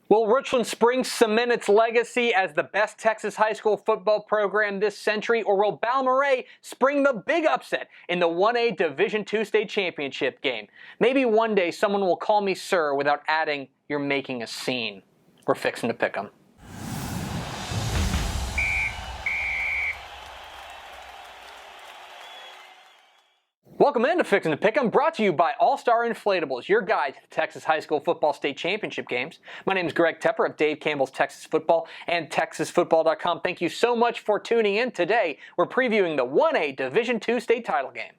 Will Richland Springs cement its legacy as the best Texas high school football program this century, or will Balmorhea spring the big upset in the 1A Division II state championship game? Maybe one day someone will call me sir without adding, "You're making a scene." We're fixing to pick 'em. Welcome into Fixin' to Pick'em, brought to you by All-Star Inflatables, your guide to the Texas High School Football State Championship games. My name is Greg Tepper of Dave Campbell's Texas Football and TexasFootball.com. Thank you so much for tuning in today. We're previewing the 1A Division II state title game.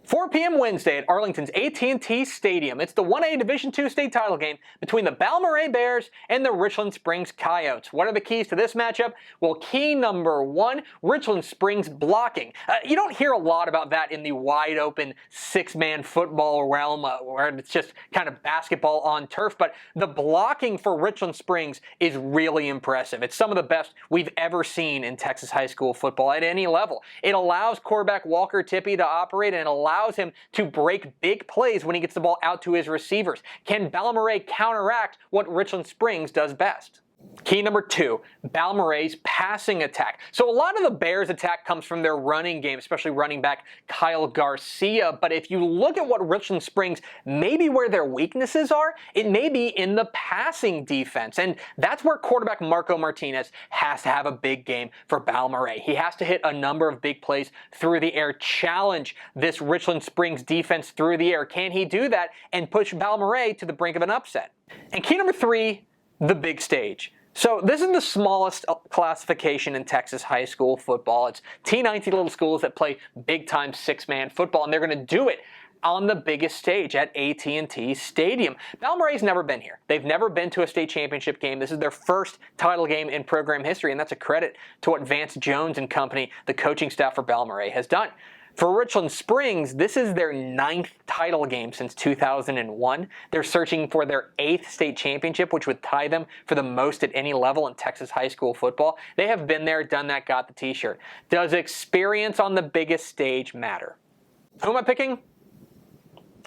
4 p.m. Wednesday at Arlington's AT&T Stadium. It's the 1A Division II state title game between the Balmorhea Bears and the Richland Springs Coyotes. What are the keys to this matchup? Well, key number one, Richland Springs blocking. You don't hear a lot about that in the wide open six-man football realm where it's just kind of basketball on turf, but the blocking for Richland Springs is really impressive. It's some of the best we've ever seen in Texas high school football at any level. It allows quarterback Walker Tippy to operate, and it allows him to break big plays when he gets the ball out to his receivers. Can Balmorhea counteract what Richland Springs does best? Key number two, Balmorhea's passing attack. So a lot of the Bears' attack comes from their running game, especially running back Kyle Garcia. But if you look at what Richland Springs, maybe where their weaknesses are, it may be in the passing defense. And that's where quarterback Marco Martinez has to have a big game for Balmorhea. He has to hit a number of big plays through the air, challenge this Richland Springs defense through the air. Can he do that and push Balmorhea to the brink of an upset? And key number three, the big stage. So this is the smallest classification in Texas high school football. It's T19 little schools that play big-time six-man football, and they're going to do it on the biggest stage at AT&T Stadium. Balmorhea's never been here. They've never been to a state championship game. This is their first title game in program history, and that's a credit to what Vance Jones and company, the coaching staff for Balmorhea, has done. For Richland Springs, this is their 9th title game since 2001. They're searching for their 8th state championship, which would tie them for the most at any level in Texas high school football. They have been there, done that, got the t-shirt. Does experience on the biggest stage matter? Who am I picking?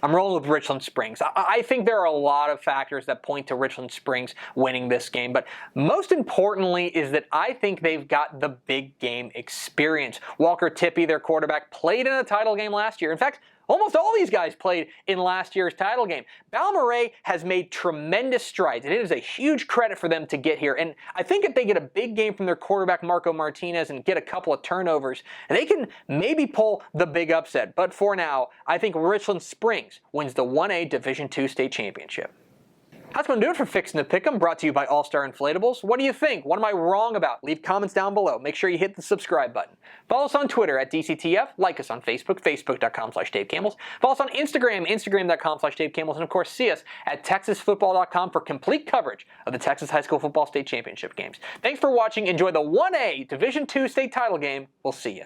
I'm rolling with Richland Springs. I think there are a lot of factors that point to Richland Springs winning this game, but most importantly is that I think they've got the big game experience. Walker Tippy, their quarterback, played in a title game last year. In fact, almost all these guys played in last year's title game. Balmorhea has made tremendous strides, and it is a huge credit for them to get here. And I think if they get a big game from their quarterback, Marco Martinez, and get a couple of turnovers, they can maybe pull the big upset. But for now, I think Richland Springs wins the 1A Division II state championship. That's going to do it for Fixin' to Pick'em, brought to you by All-Star Inflatables. What do you think? What am I wrong about? Leave comments down below. Make sure you hit the subscribe button. Follow us on Twitter at DCTF. Like us on Facebook, Facebook.com/Dave Campbells. Follow us on Instagram, Instagram.com/Dave Campbells. And of course, see us at TexasFootball.com for complete coverage of the Texas High School Football State Championship games. Thanks for watching. Enjoy the 1A Division II state title game. We'll see you.